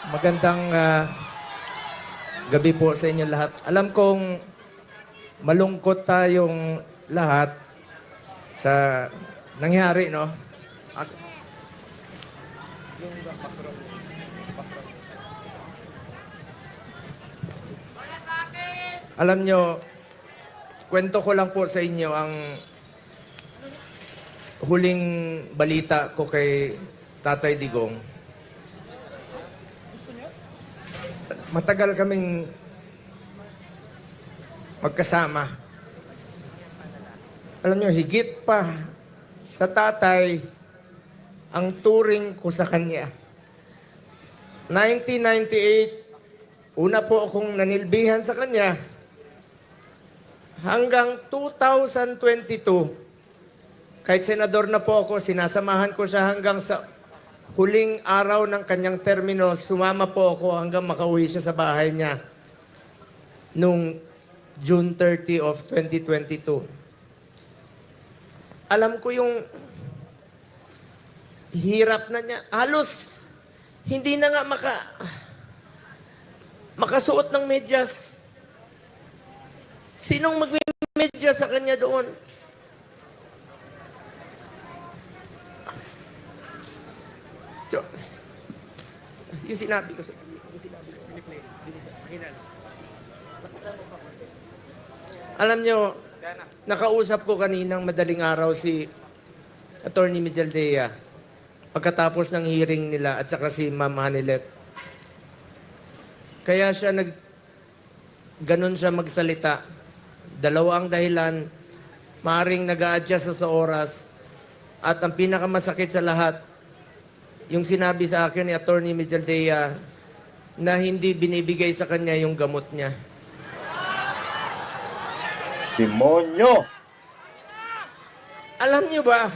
Magandang gabi po sa inyo lahat. Alam kong malungkot tayong lahat sa nangyari, no? At, alam nyo, kwento ko lang po sa inyo ang huling balita ko kay Tatay Digong. Matagal kaming magkasama. Alam nyo, higit pa sa tatay ang turing ko sa kanya. 1998, una po akong nanilbihan sa kanya. Hanggang 2022, kahit senador na po ako, sinasamahan ko siya hanggang sa huling araw ng kanyang termino. Sumama po ako hanggang makauwi siya sa bahay niya nung June 30 of 2022. Alam ko yung hirap na niya. Halos hindi na nga makasuot ng medyas. Sinong magme-medyas sa kanya doon? So, yung sinabi ko sa alam nyo, nakausap ko kaninang madaling araw si Attorney Mijaldea pagkatapos ng hearing nila at saka si Ma'am Hanilet. Kaya siya ganon siya magsalita. Dalawa ang dahilan, maaring nag-a-adjust sa oras, at ang pinakamasakit sa lahat, yung sinabi sa akin ni Attorney Mijaldea na hindi binibigay sa kanya yung gamot niya. Demonyo! Alam niyo ba,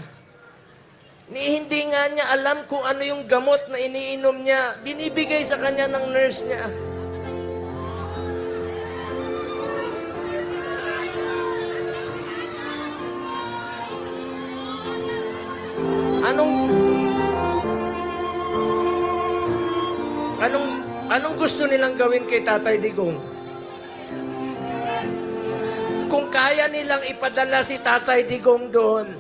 hindi nga niya alam kung ano yung gamot na iniinom niya, binibigay sa kanya ng nurse niya. Anong gusto nilang gawin kay Tatay Digong? Kung kaya nilang ipadala si Tatay Digong doon,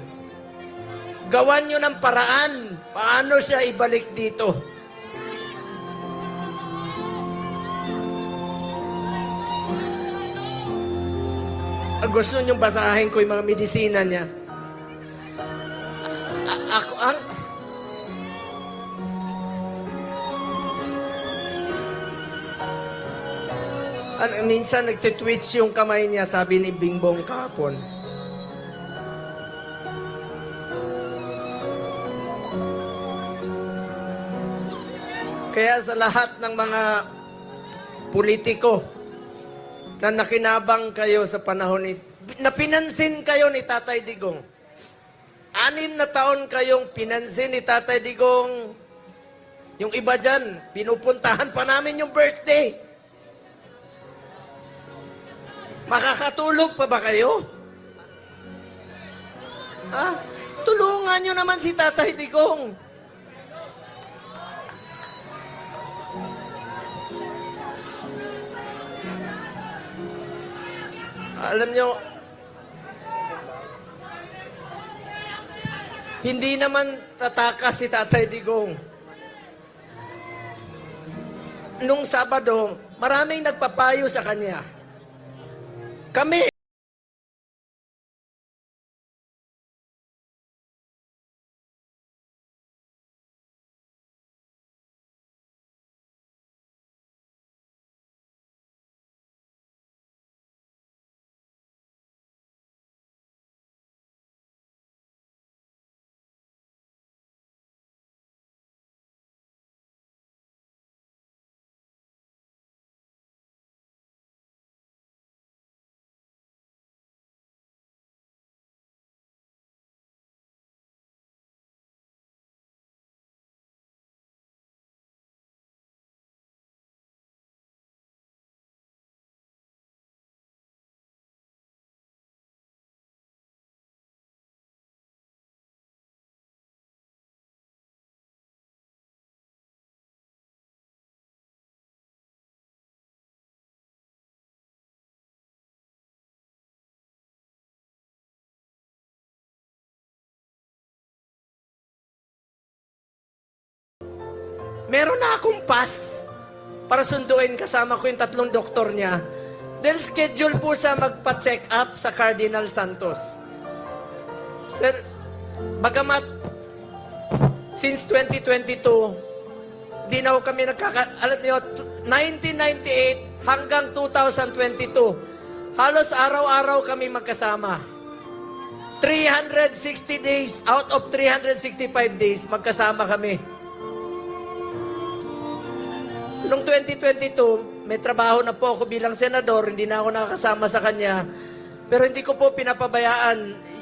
gawan nyo ng paraan paano siya ibalik dito. Gusto nyo basahin ko yung mga medisina niya. Minsan nagtitwitch yung kamay niya, sabi ni Bingbong kahapon. Kaya sa lahat ng mga politiko na nakinabang kayo sa panahon na pinansin kayo ni Tatay Digong. 6 na taon kayong pinansin ni Tatay Digong. Yung iba dyan, pinupuntahan pa namin yung birthday. Makakatulog pa ba kayo? Ha? Tulungan nyo naman si Tatay Digong. Alam nyo, hindi naman tatakas si Tatay Digong. Nung Sabado, maraming nagpapayo sa kanya. Kami, meron na akong pass para sunduin kasama ko yung 3 doktor niya. Dahil schedule po siya magpa-check up sa Cardinal Santos. Pero, bagamat, since 2022, di na kami alam niyo, 1998 hanggang 2022, halos araw-araw kami magkasama. 360 days, out of 365 days, magkasama kami. Noong 2022, may trabaho na po ako bilang senador, hindi na ako nakakasama sa kanya. Pero hindi ko po pinapabayaan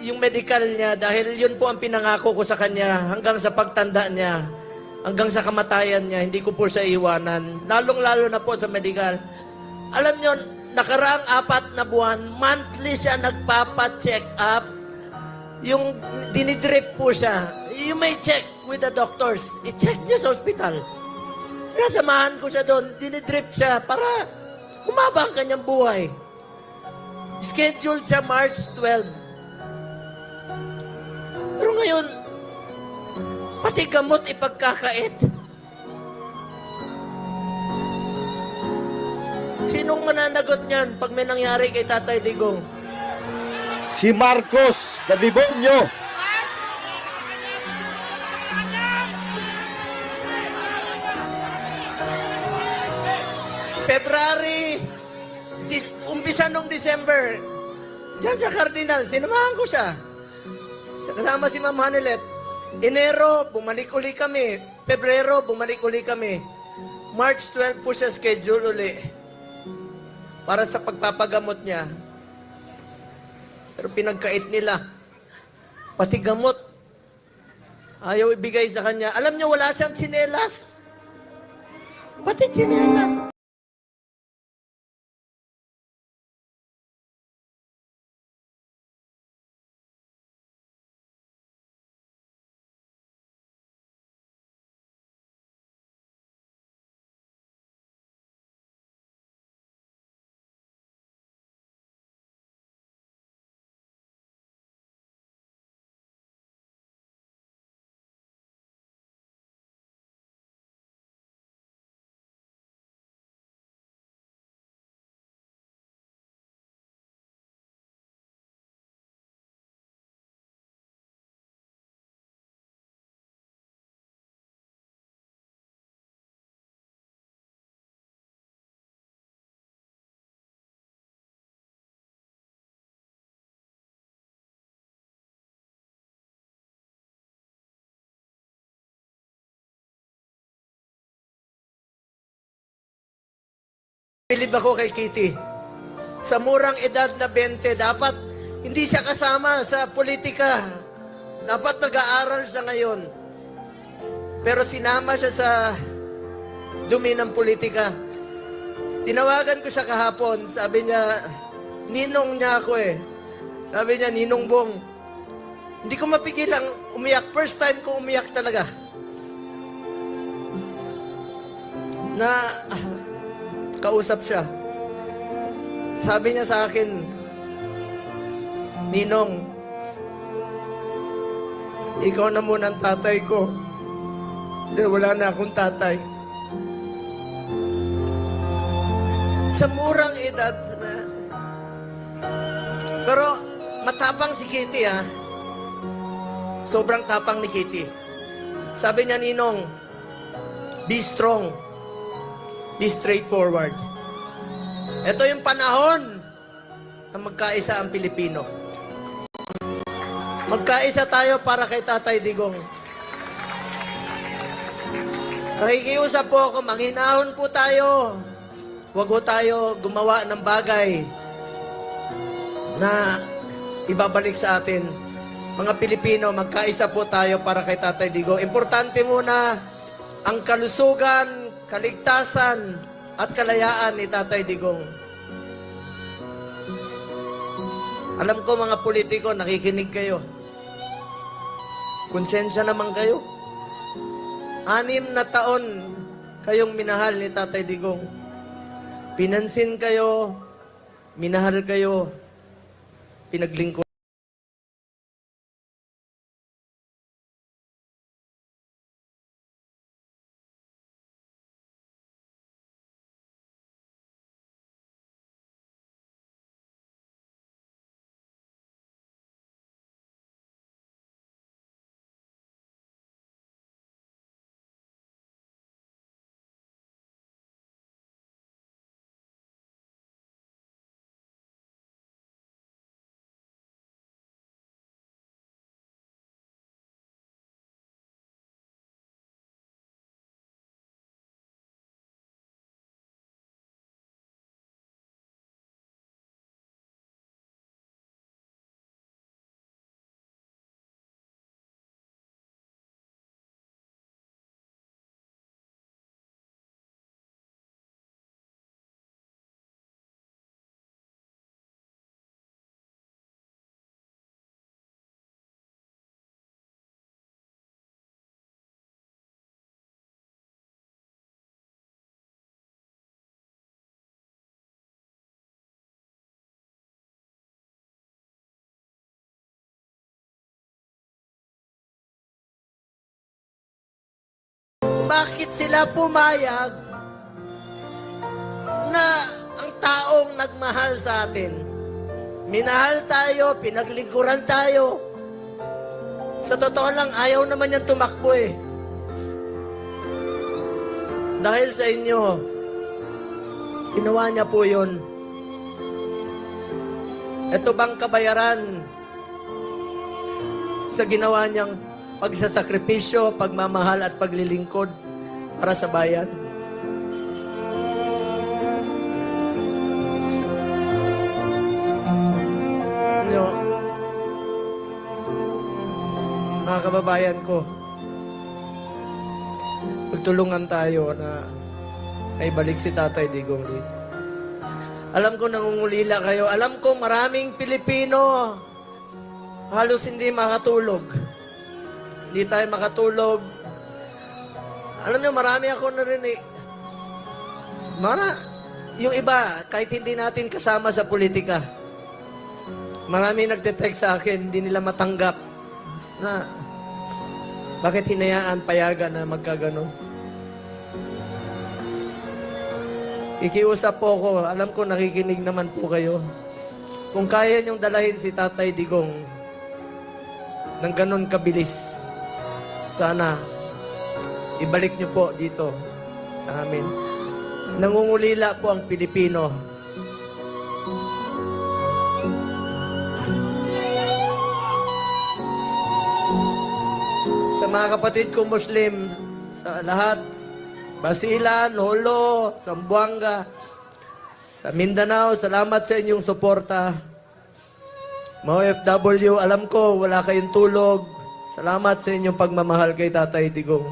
yung medical niya dahil yun po ang pinangako ko sa kanya hanggang sa pagtanda niya, hanggang sa kamatayan niya, hindi ko po siya iwanan. Lalong-lalo na po sa medical. Alam niyo, nakaraang 4 na buwan, monthly siya nagpapa-check up. Yung dinidrip po siya. You may check with the doctors. I-check niya sa hospital. Sinasamahan ko siya doon. Dinidrip siya para humaba ang kanyang buhay. Scheduled siya March 12. Pero ngayon, pati gamot ipagkakait. Sinong mananagot niyan pag may nangyari kay Tatay Digong? Si Marcos na demonyo. February, umpisa nung December, dyan sa Cardinal, sinamahan ko siya. Kasama si Ma'am Hanelet. Enero, bumalik uli kami. Pebrero, bumalik uli kami. March 12 po siya schedule uli para sa pagpapagamot niya. Pero pinagkait nila. Pati gamot. Ayaw ibigay sa kanya. Alam niyo, wala siyang tsinelas. Pati tsinelas. Bilib ako kay Kitty. Sa murang edad na 20, dapat hindi siya kasama sa politika. Dapat nag-aaral siya ngayon. Pero sinama siya sa dumi ng politika. Tinawagan ko siya kahapon. Sabi niya, ninong niya ako eh. Sabi niya, Ninong Bong. Hindi ko mapigilang umiyak. First time ko umiyak talaga. Kausap siya. Sabi niya sa akin, Ninong, ikaw na muna ang tatay ko. Dahil wala na akong tatay. Sa murang edad na. Pero matapang si Kitty ha. Sobrang tapang ni Kitty. Sabi niya, Ninong, be strong. Be straightforward. Ito yung panahon na magkaisa ang Pilipino. Magkaisa tayo para kay Tatay Digong. Nakikiusap po ako, manghinahon po tayo. Huwag po tayo gumawa ng bagay na ibabalik sa atin. Mga Pilipino, magkaisa po tayo para kay Tatay Digong. Importante muna ang kalusugan, kaligtasan at kalayaan ni Tatay Digong. Alam ko mga politiko, nakikinig kayo. Konsensya naman kayo. 6 na taon kayong minahal ni Tatay Digong. Pinansin kayo, minahal kayo, pinaglingkod. Bakit sila pumayag na ang taong nagmahal sa atin, minahal tayo, pinaglingkuran tayo. Sa totoo lang, ayaw naman niyang tumakbo eh. Dahil sa inyo, ginawa niya po yun. Ito bang kabayaran sa ginawa niyang pagsasakripisyo, pagmamahal at paglilingkod para sa bayan? No. Mga kababayan ko, magtulungan tayo na ay balik si Tatay Digong dito. Alam ko nangungulila kayo. Alam ko maraming Pilipino halos hindi makatulog. Hindi tayo makatulog. Alam niyo, marami ako narinig. Yung iba, kahit hindi natin kasama sa politika, marami nagte-text sa akin, hindi nila matanggap na bakit hinayaan payagan na magkaganon. Ikiusap po ko, alam ko nakikinig naman po kayo. Kung kaya niyong dalahin si Tatay Digong ng ganon kabilis, sana ibalik niyo po dito sa amin. Nangungulila po ang Pilipino. Sa mga kapatid ko Muslim, sa lahat, Basilan, Holo, Zamboanga, sa Mindanao, salamat sa inyong suporta. Mga OFW, alam ko, wala kayong tulog. Salamat sa inyong pagmamahal kay Tatay Digong.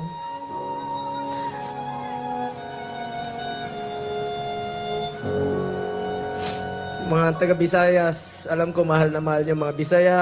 Mga taga-Bisayas, alam ko mahal na mahal niyo mga Bisaya.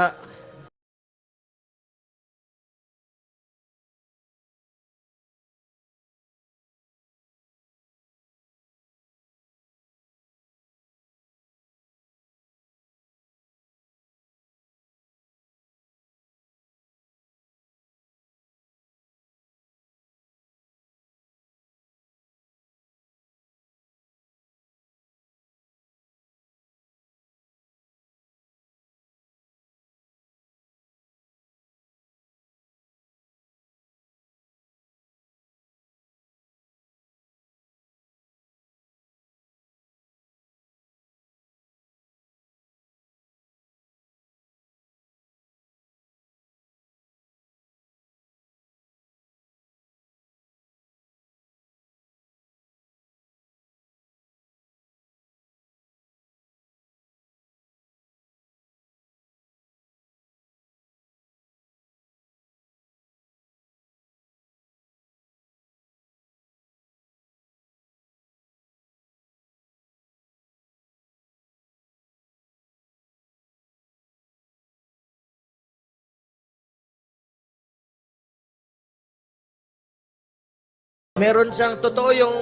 Meron siyang, totoo yung,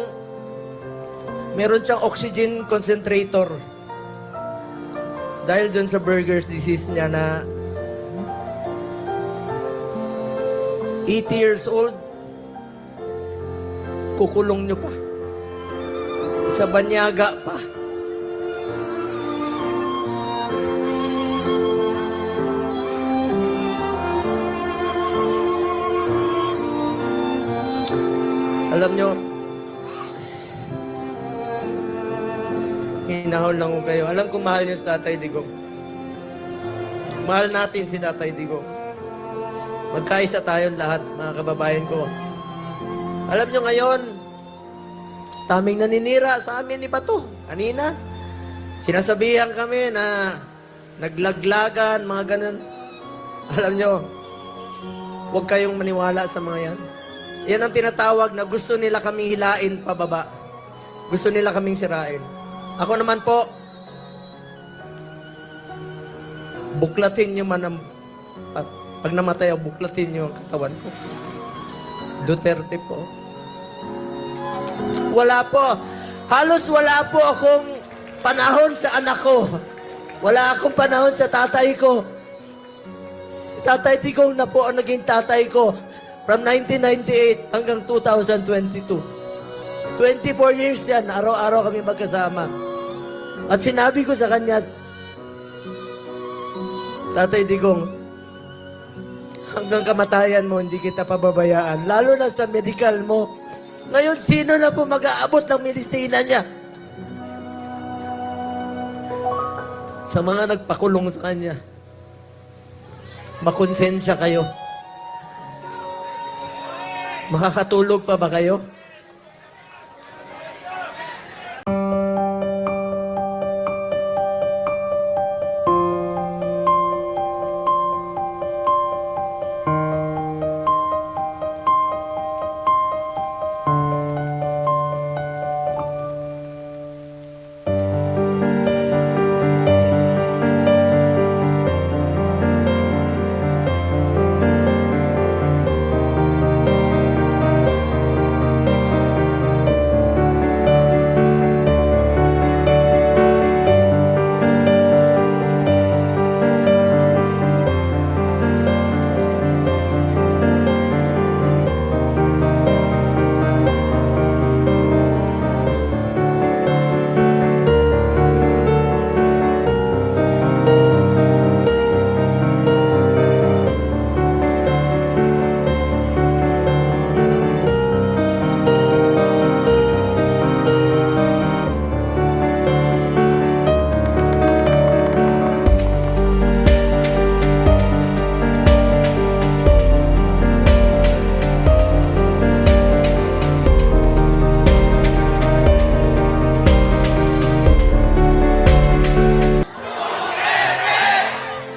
meron siyang oxygen concentrator. Dahil dun sa Buerger's disease niya na 80 years old, kukulong niyo pa. Sa banyaga pa. Alam nyo, hinahon lang ko kayo. Alam ko mahal niyo si Tatay Digong. Mahal natin si Tatay Digong. Magkaisa tayong lahat, mga kababayan ko. Alam nyo ngayon, taming naninira sa amin ni Bato. Kanina, sinasabihan kami na naglaglagan, mga ganun. Alam nyo, huwag kayong maniwala sa mga yan. Yan ang tinatawag na gusto nila kaming hilain pababa. Gusto nila kaming sirain. Ako naman po, buklatin nyo man ang, pag namatay ako, buklatin nyo ang katawan ko. Duterte po. Wala po. Halos wala po akong panahon sa anak ko. Wala akong panahon sa tatay ko. Si Tatay Digong na po ang naging tatay ko. From 1998 hanggang 2022. 24 years yan, araw-araw kami magkasama. At sinabi ko sa kanya, Tatay Digong, hanggang kamatayan mo, hindi kita pababayaan. Lalo na sa medical mo. Ngayon, sino na po mag-aabot ng medisina niya? Sa mga nagpakulong sa kanya, makonsensya kayo. Makakatulog pa ba kayo?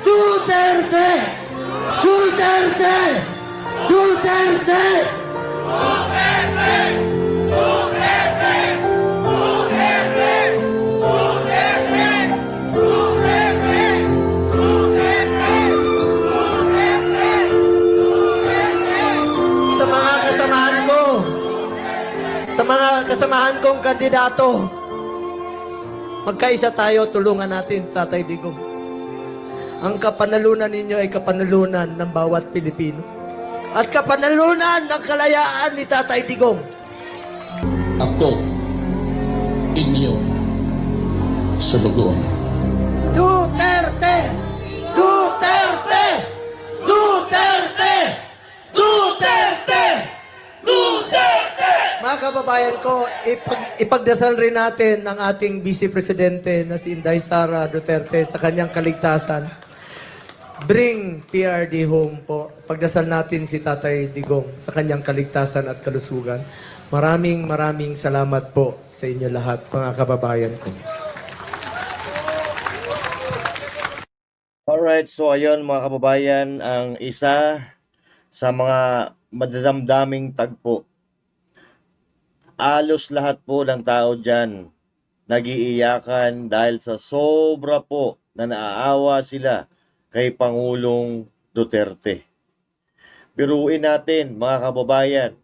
Duterte! Duterte! Duterte! Sa mga kasamahan ko, sa mga kasamahan kong kandidato, magkaisa tayo, tulungan natin, Tatay Digong. Ang kapanalunan ninyo ay kapanalunan ng bawat Pilipino. At kapanalunan ng kalayaan ni Tatay Digong. Ako, inyo, sulugon. Duterte! Duterte! Duterte! Duterte! Duterte! Mga kababayan ko, ipagdasal rin natin ang ating Vice Presidente na si Inday Sara Duterte sa kanyang kaligtasan. Bring PRD home po. Pagdasal natin si Tatay Digong sa kanyang kaligtasan at kalusugan. Maraming salamat po sa inyo lahat, mga kababayan ko. Alright, so ayun mga kababayan, ang isa sa mga madadamdaming tagpo. Alos lahat po ng tao dyan nag-iiyakan dahil sa sobra po na naaawa sila kay Pangulong Duterte. Biruin natin mga kababayan,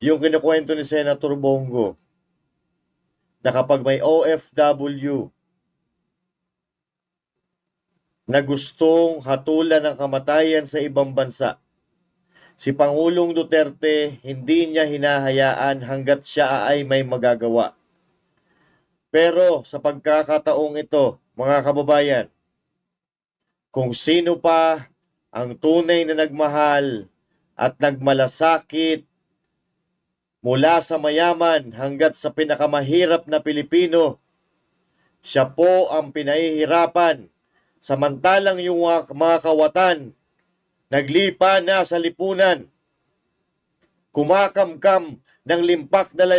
yung kinukwento ni Senator Bongo na kapag may OFW na gustong hatulan ng kamatayan sa ibang bansa, si Pangulong Duterte hindi niya hinahayaan hanggat siya ay may magagawa. Pero sa pagkakataong ito, mga kababayan, kung sino pa ang tunay na nagmahal at nagmalasakit mula sa mayaman hanggat sa pinakamahirap na Pilipino, siya po ang pinahihirapan. Samantalang yung mga kawatan naglipa na sa lipunan, kumakamkam ng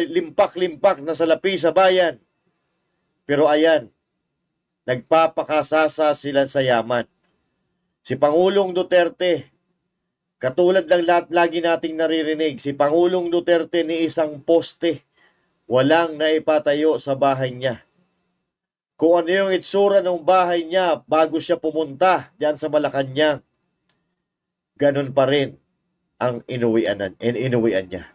limpak-limpak na salapi sa bayan. Pero ayan, nagpapakasasa sila sa yaman. Si Pangulong Duterte, katulad ng lahat lagi nating naririnig, si Pangulong Duterte ni isang poste, walang naipatayo sa bahay niya. Kung ano yung itsura ng bahay niya bago siya pumunta diyan sa Malacanang, ganun pa rin ang inuwian niya.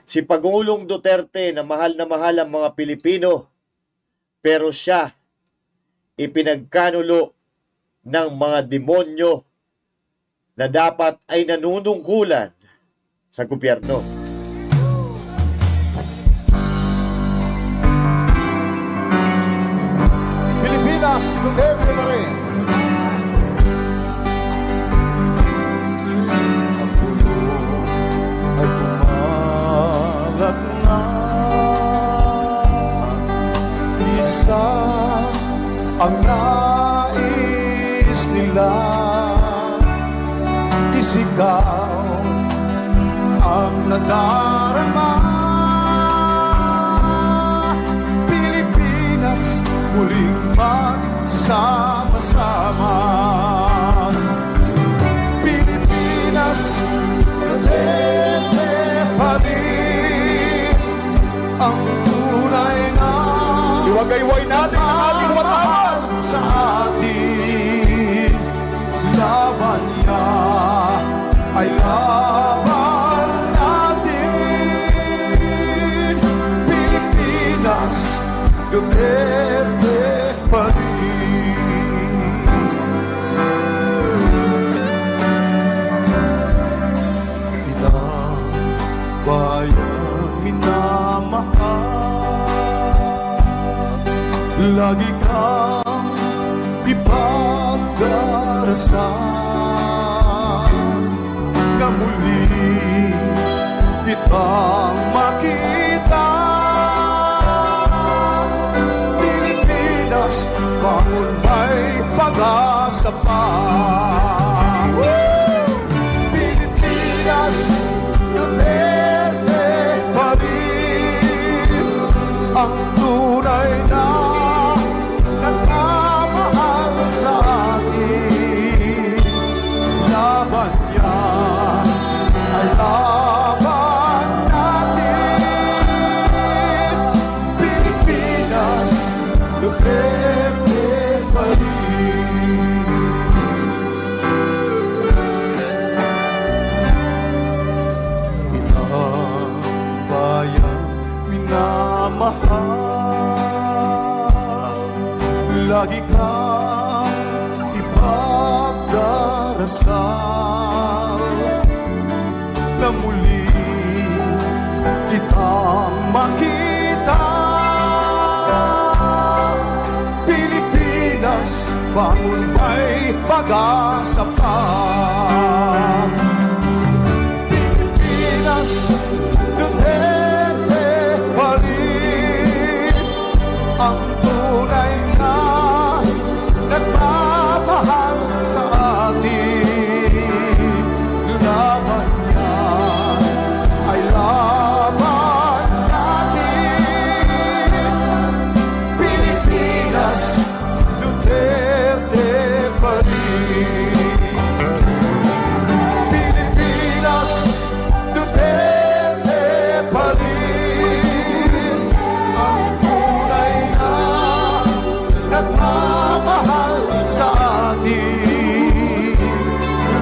Si Pangulong Duterte na mahal ang mga Pilipino, pero siya ipinagkanulo ng mga demonyo na dapat ay nanunungkulan sa gobyerno. Pilipinas, Duterte pa rin. Ang puno ay kumalat na. Isa ang nais nila. Isigaw ang nadarama. Pilipinas, muling magsama-sama. Pilipinas, Duterte pa rin ang tunay na iwagayway natin ang ating kabataan sa ating laban niya ay laban natin. Pilipinas, Duterte pa rin. Ilang bayang minamahal, lagi kang ipagdarasal na muli kitang makita. Pilipinas, bangon may pag-asa pa. Pilipinas, Duterte pa rin ang tunay na nagmamahal sa atin. Laban niya ay laban natin. Pilipinas, Duterte pa rin. Ilang bayan minamahal, lagi kang ipagdarasal na muli kitang makita. Pilipinas, bangon may pag-asa pa. Pilipinas, Duterte pa rin ang tunay na nagmamahal sa atin. Laban niya ay laban natin. Pilipinas, Duterte pa rin. Pilipinas, Duterte pa rin ang tunay na nagmamahal sa atin.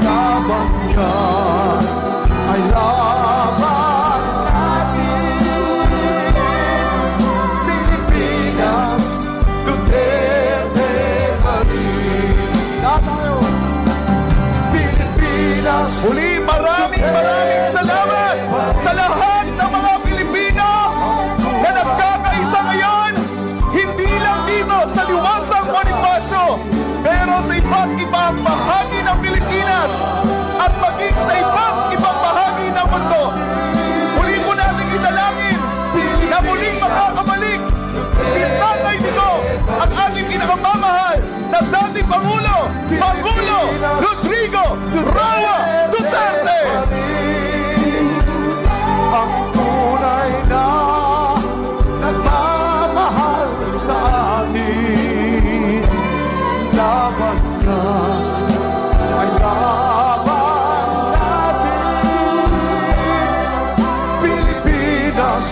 Laban niya ay laban natin. Pilipinas, Duterte pa rin. Lahat tayo. Pilipinas, Muli, maraming salamat sa lahat ng mga Pilipino na nagkakaisa ngayon, hindi lang dito sa Liwasang Bonifacio, pero sa iba't ibang bahagi ng Pilipinas at maging sa iba't ibang bahagi ng mundo. Muli po natin idalangin na muling makakabalik si Tatay Digong, ang ating pinakamamahal na dating Pangulo, Rodrigo Roa Duterte. ang tunay na nagmamahal sa atin. Laban niya ay laban natin. Pilipinas,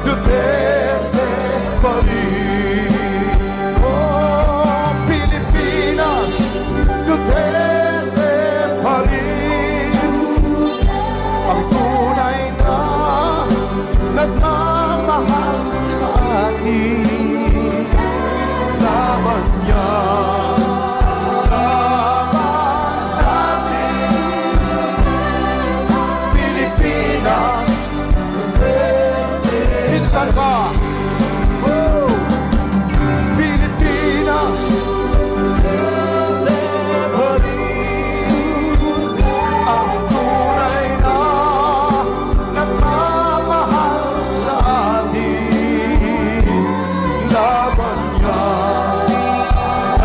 Duterte pa rin. Oh, Pilipinas, Duterte pa rin ang tunay na nagmamahal sa atin. Laban niya, laban natin. Minsan pa. Woo! Pilipinas, never leave. Ang tunay na nagmamahal sa atin. Laban niya,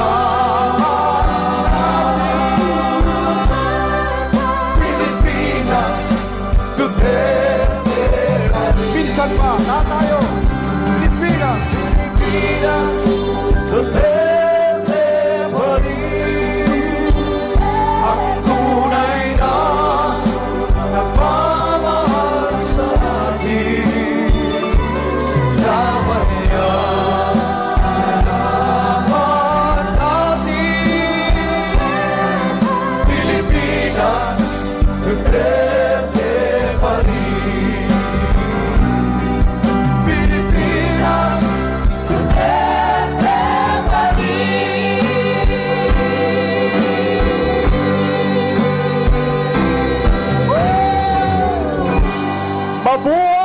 laban natin. Pilipinas, Duterte. Minsan pa, na tayo. Pilipinas, Pilipinas, Duterte pa rin. Ang tunay na nagmamahal sa atin. Laban niya, laban natin. Pilipinas, Duterte pa rin. Pilipinas, Duterte pa rin. Mabuhay